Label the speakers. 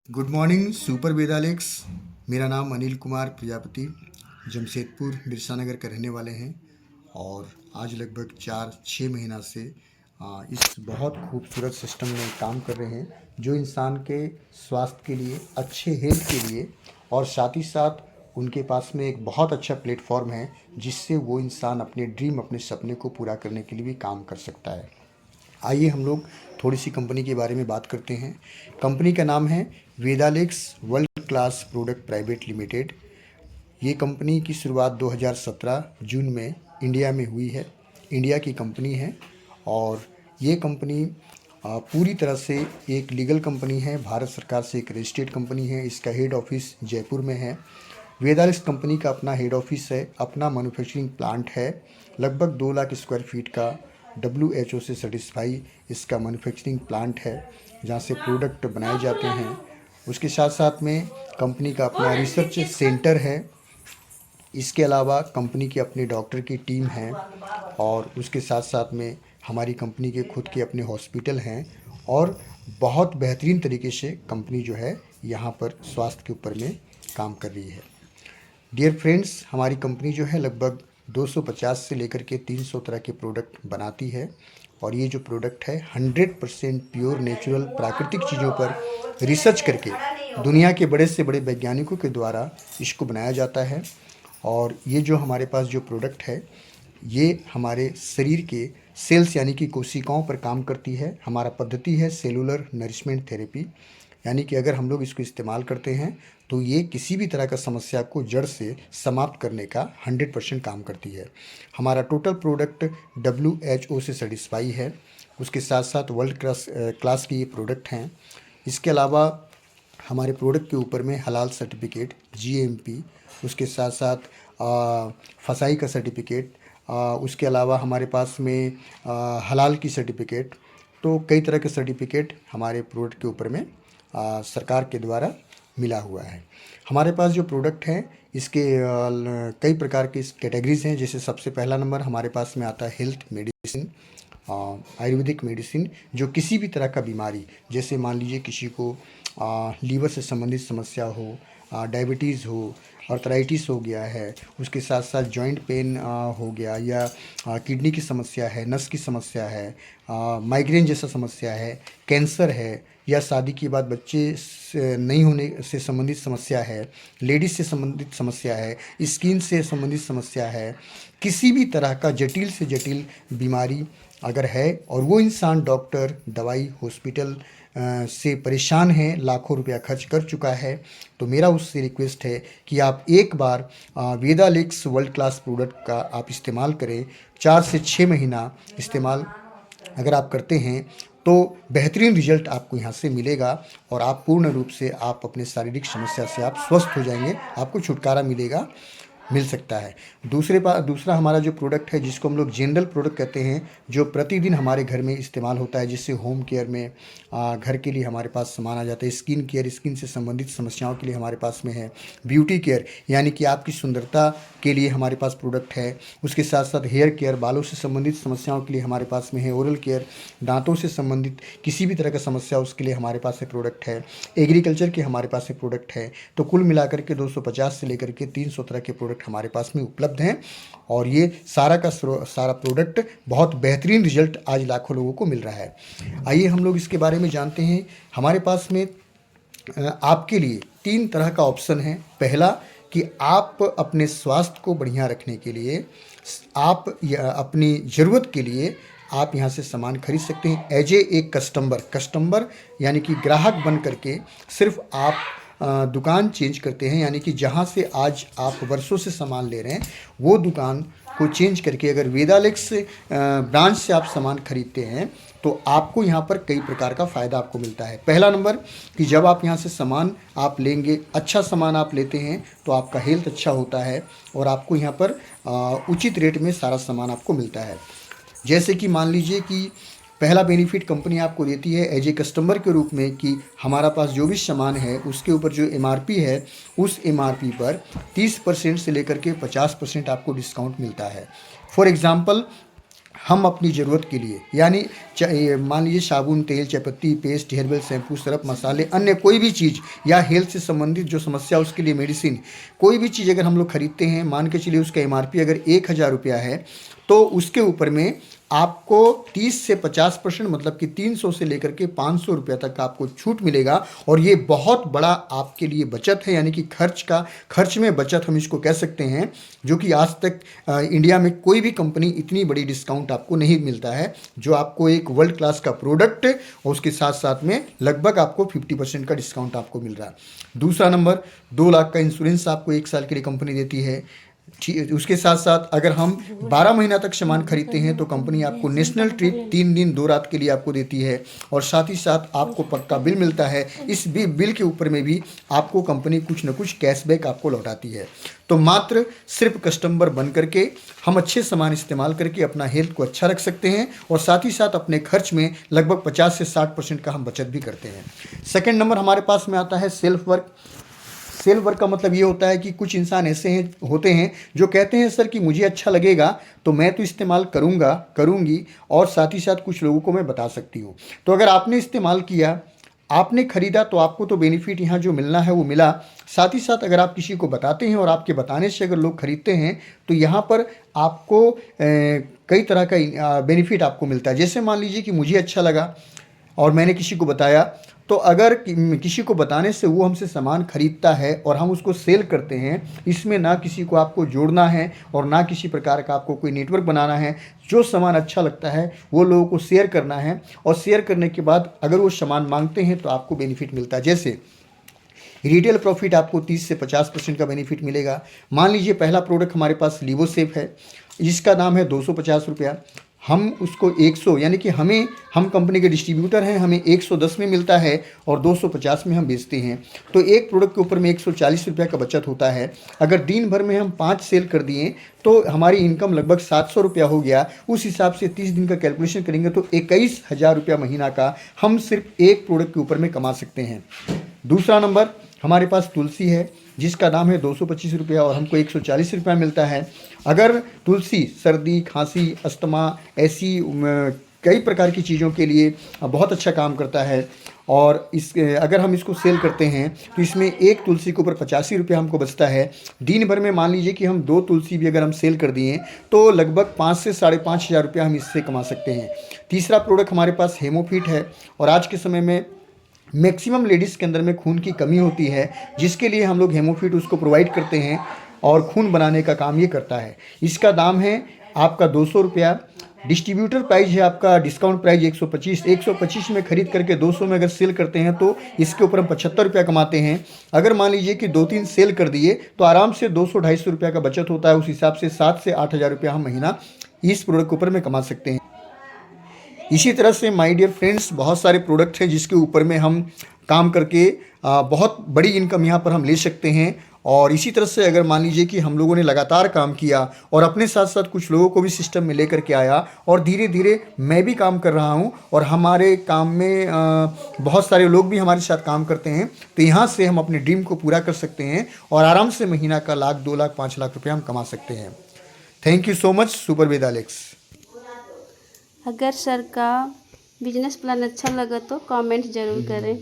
Speaker 1: Good morning super वेदालेक्स। मेरा नाम अनिल कुमार प्रजापति, जमशेदपुर बिरसा नगर के रहने वाले हैं और आज लगभग 4-6 महीना से इस बहुत खूबसूरत सिस्टम में काम कर रहे हैं जो इंसान के स्वास्थ्य के लिए, अच्छे हेल्थ के लिए और साथ ही साथ उनके पास में एक बहुत अच्छा प्लेटफॉर्म है जिससे वो इंसान अपने ड्रीम, अपने सपने को पूरा करने के लिए भी काम कर सकता है। आइए हम लोग थोड़ी सी कंपनी के बारे में बात करते हैं। कंपनी का नाम है Vedalex world class product private limited. ये कंपनी की शुरुआत 2017 जून में इंडिया में हुई है। इंडिया की कंपनी है और ये कंपनी पूरी तरह से एक लीगल कंपनी है, भारत सरकार से एक रजिस्टर्ड कंपनी है। इसका हेड ऑफिस जयपुर में है। वेदालेक्स कंपनी का अपना हेड ऑफिस है, अपना मैन्युफैक्चरिंग प्लांट है। लगभग 2 लाख स्क्वायर फीट का WHO से सेटिस्फाई इसका मैन्युफैक्चरिंग प्लांट है जहाँ से प्रोडक्ट बनाए जाते हैं। उसके साथ साथ में कंपनी का अपना रिसर्च सेंटर है। इसके अलावा कंपनी के अपने डॉक्टर की टीम है और उसके साथ साथ में हमारी कंपनी के खुद के अपने हॉस्पिटल हैं और बहुत बेहतरीन तरीके से कंपनी जो है यहाँ पर स्वास्थ्य के ऊपर में काम कर रही है। डियर फ्रेंड्स, हमारी कंपनी जो है लगभग 250 से लेकर के 300 तरह के प्रोडक्ट बनाती है और ये जो प्रोडक्ट है 100% प्योर नेचुरल प्राकृतिक चीज़ों पर रिसर्च करके दुनिया के बड़े से बड़े वैज्ञानिकों के द्वारा इसको बनाया जाता है। और ये जो हमारे पास जो प्रोडक्ट है ये हमारे शरीर के सेल्स यानी कि कोशिकाओं पर काम करती है। हमारा पद्धति है सेलुलर नरिशमेंट थेरेपी, यानी कि अगर हम लोग इसको इस्तेमाल करते हैं तो ये किसी भी तरह का समस्या को जड़ से समाप्त करने का 100% काम करती है। हमारा टोटल प्रोडक्ट WHO से सेटिस्फाई है। उसके साथ साथ वर्ल्ड क्लास के ये प्रोडक्ट हैं। इसके अलावा हमारे प्रोडक्ट के ऊपर में हलाल सर्टिफिकेट, GMP, उसके साथ साथ फसाई का सर्टिफिकेट, उसके अलावा हमारे पास में हलाल की सर्टिफिकेट, तो कई तरह के सर्टिफिकेट हमारे प्रोडक्ट के ऊपर में सरकार के द्वारा मिला हुआ है। हमारे पास जो प्रोडक्ट हैं इसके कई प्रकार की कैटेगरीज हैं। जैसे सबसे पहला नंबर हमारे पास में आता है हेल्थ मेडिसिन, आयुर्वेदिक मेडिसिन, जो किसी भी तरह का बीमारी, जैसे मान लीजिए किसी को लीवर से संबंधित समस्या हो, डायबिटीज़ हो, आर्थराइटिस हो गया है, उसके साथ साथ जॉइंट पेन हो गया, या किडनी की समस्या है, नस की समस्या है, माइग्रेन जैसा समस्या है, कैंसर है, या शादी के बाद बच्चे नहीं होने से संबंधित समस्या है, लेडीज से संबंधित समस्या है, स्किन से संबंधित समस्या है, किसी भी तरह का जटिल से जटिल बीमारी अगर है और वो इंसान डॉक्टर, दवाई, हॉस्पिटल से परेशान है, लाखों रुपया खर्च कर चुका है, तो मेरा उससे रिक्वेस्ट है कि आप एक बार वेदालेक्स वर्ल्ड क्लास प्रोडक्ट का आप इस्तेमाल करें। 4 से 6 महीना इस्तेमाल अगर आप करते हैं तो बेहतरीन रिजल्ट आपको यहाँ से मिलेगा और आप पूर्ण रूप से आप अपने शारीरिक समस्या से आप स्वस्थ हो जाएंगे, आपको छुटकारा मिल सकता है। दूसरा हमारा जो प्रोडक्ट है जिसको हम लोग जनरल प्रोडक्ट कहते हैं, जो प्रतिदिन हमारे घर में इस्तेमाल होता है, जिससे होम केयर में घर के लिए हमारे पास सामान आ जाता है। स्किन केयर, स्किन से संबंधित समस्याओं के लिए हमारे पास में है। ब्यूटी केयर यानी कि आपकी सुंदरता के लिए हमारे पास प्रोडक्ट है। उसके साथ साथ हेयर केयर, बालों से संबंधित समस्याओं के लिए हमारे पास में है। ओरल केयर, दांतों से संबंधित किसी भी तरह का समस्या उसके लिए हमारे पास में प्रोडक्ट है। एग्रीकल्चर के हमारे पास में प्रोडक्ट है। तो कुल मिलाकर के 250 से लेकर के 300 तरह के प्रोडक्ट हमारे पास में उपलब्ध हैं और ये सारा का सारा प्रोडक्ट बहुत बेहतरीन रिजल्ट आज लाखों लोगों को मिल रहा है। आइए हम लोग इसके बारे में जानते हैं। हमारे पास में आपके लिए 3 तरह का ऑप्शन है। पहला कि आप अपने स्वास्थ्य को बढ़िया रखने के लिए, आप अपनी ज़रूरत के लिए आप यहाँ से सामान खरीद सकते हैं एज एक कस्टमर यानी कि ग्राहक बन करके सिर्फ आप दुकान चेंज करते हैं, यानी कि जहाँ से आज आप वर्षों से सामान ले रहे हैं वो दुकान को चेंज करके अगर वेदालेक्स ब्रांच से आप सामान खरीदते हैं तो आपको यहाँ पर कई प्रकार का फ़ायदा आपको मिलता है। पहला नंबर कि जब आप यहाँ से सामान आप लेंगे, अच्छा सामान आप लेते हैं तो आपका हेल्थ अच्छा होता है और आपको यहाँ पर उचित रेट में सारा सामान आपको मिलता है। जैसे कि मान लीजिए कि पहला बेनिफिट कंपनी आपको देती है एज ए कस्टमर के रूप में कि हमारा पास जो भी सामान है उसके ऊपर जो MRP है उस MRP पर 30% से लेकर के 50% आपको डिस्काउंट मिलता है। फॉर एग्ज़ाम्पल हम अपनी ज़रूरत के लिए, यानी मान लीजिए साबुन, तेल, चायपत्ती, पेस्ट, हेयरवेल, शैम्पू, सरफ, मसाले, अन्य कोई भी चीज़ या हेल्थ से संबंधित जो समस्या उसके लिए मेडिसिन, कोई भी चीज़ अगर हम लोग खरीदते हैं, मान के चलिए उसका MRP अगर 1000 रुपया है, तो उसके ऊपर में आपको 30 से 50% मतलब कि 300 से लेकर के 500 रुपया तक का आपको छूट मिलेगा। और ये बहुत बड़ा आपके लिए बचत है, यानी कि खर्च में बचत हम इसको कह सकते हैं, जो कि आज तक इंडिया में कोई भी कंपनी इतनी बड़ी डिस्काउंट आपको नहीं मिलता है, जो आपको एक वर्ल्ड क्लास का प्रोडक्ट और उसके साथ साथ में लगभग आपको 50% का डिस्काउंट आपको मिल रहा है। दूसरा नंबर, 2 लाख का इंश्योरेंस आपको 1 साल के लिए कंपनी देती है। ठीक, उसके साथ साथ अगर हम 12 महीना तक सामान खरीदते हैं तो कंपनी आपको नेशनल ट्रिप 3 दिन 2 रात के लिए आपको देती है, और साथ ही साथ आपको पक्का बिल मिलता है। इस बिल के ऊपर में भी आपको कंपनी कुछ न कुछ कैशबैक आपको लौटाती है। तो मात्र सिर्फ कस्टमर बन करके हम अच्छे सामान इस्तेमाल करके अपना हेल्थ को अच्छा रख सकते हैं, और साथ ही साथ अपने खर्च में लगभग 50 से 60% का हम बचत भी करते हैं। सेकेंड नंबर हमारे पास में आता है सेल्फ वर्क। सेल्फ वर्क का मतलब ये होता है कि कुछ इंसान ऐसे होते हैं जो कहते हैं सर कि मुझे अच्छा लगेगा तो मैं तो इस्तेमाल करूँगी, और साथ ही साथ कुछ लोगों को मैं बता सकती हूँ। तो अगर आपने इस्तेमाल किया, आपने खरीदा, तो आपको तो बेनिफिट यहाँ जो मिलना है वो मिला। साथ ही साथ अगर आप किसी को बताते हैं और आपके बताने से अगर लोग खरीदते हैं तो यहाँ पर आपको कई तरह का बेनिफिट आपको मिलता है। जैसे मान लीजिए कि मुझे अच्छा लगा और मैंने किसी को बताया, तो अगर किसी को बताने से वो हमसे सामान खरीदता है और हम उसको सेल करते हैं, इसमें ना किसी को आपको जोड़ना है और ना किसी प्रकार का आपको कोई नेटवर्क बनाना है। जो सामान अच्छा लगता है वो लोगों को शेयर करना है, और शेयर करने के बाद अगर वो सामान मांगते हैं तो आपको बेनिफिट मिलता है। जैसे रिटेल प्रॉफिट आपको 30 से 50% का बेनिफिट मिलेगा। मान लीजिए पहला प्रोडक्ट हमारे पास लिवोसेफ है, जिसका दाम है 250 रुपया। हम उसको 100, यानी कि हम कंपनी के डिस्ट्रीब्यूटर हैं, हमें 110 में मिलता है और 250 में हम बेचते हैं। तो एक प्रोडक्ट के ऊपर में 140 रुपया का बचत होता है। अगर दिन भर में हम 5 सेल कर दिए तो हमारी इनकम लगभग 700 रुपया हो गया। उस हिसाब से 30 दिन का कैलकुलेशन करेंगे तो 21,000 रुपया महीना का हम सिर्फ एक प्रोडक्ट के ऊपर में कमा सकते हैं। दूसरा नंबर हमारे पास तुलसी है, जिसका दाम है 225 रुपया और हमको 140 रुपया मिलता है। अगर तुलसी सर्दी, खांसी, अस्थमा, ऐसी कई प्रकार की चीज़ों के लिए बहुत अच्छा काम करता है, और अगर हम इसको सेल करते हैं तो इसमें एक तुलसी के ऊपर 85 रुपया हमको बचता है। दिन भर में मान लीजिए कि हम 2 तुलसी भी अगर हम सेल कर दिए तो लगभग 5 से 5,500 रुपया हम इससे कमा सकते हैं। तीसरा प्रोडक्ट हमारे पास हेमोफिट है, और आज के समय में मैक्सिमम लेडीज़ के अंदर में खून की कमी होती है, जिसके लिए हम लोग हेमोफिट उसको प्रोवाइड करते हैं, और खून बनाने का काम ये करता है। इसका दाम है आपका 200 रुपया। डिस्ट्रीब्यूटर प्राइस है आपका, डिस्काउंट प्राइस 125 में खरीद करके 200 में अगर सेल करते हैं तो इसके ऊपर हम 75 रुपया कमाते हैं। अगर मान लीजिए कि 2-3 सेल कर दिए तो आराम से 200-250 रुपया का बचत होता है। उस हिसाब से 7 से 8,000 रुपया हम महीना इस प्रोडक्ट के ऊपर में कमा सकते हैं। इसी तरह से माय डियर फ्रेंड्स, बहुत सारे प्रोडक्ट हैं जिसके ऊपर में हम काम करके बहुत बड़ी इनकम यहाँ पर हम ले सकते हैं। और इसी तरह से अगर मान लीजिए कि हम लोगों ने लगातार काम किया और अपने साथ साथ कुछ लोगों को भी सिस्टम में लेकर के आया, और धीरे धीरे मैं भी काम कर रहा हूँ और हमारे काम में बहुत सारे लोग भी हमारे साथ काम करते हैं, तो यहाँ से हम अपने ड्रीम को पूरा कर सकते हैं और आराम से महीना का 1 लाख, 2 लाख, 5 लाख रुपया हम कमा सकते हैं। Thank you so much super Ved Alex.
Speaker 2: अगर सर का बिजनेस प्लान अच्छा लगा तो कमेंट ज़रूर करें।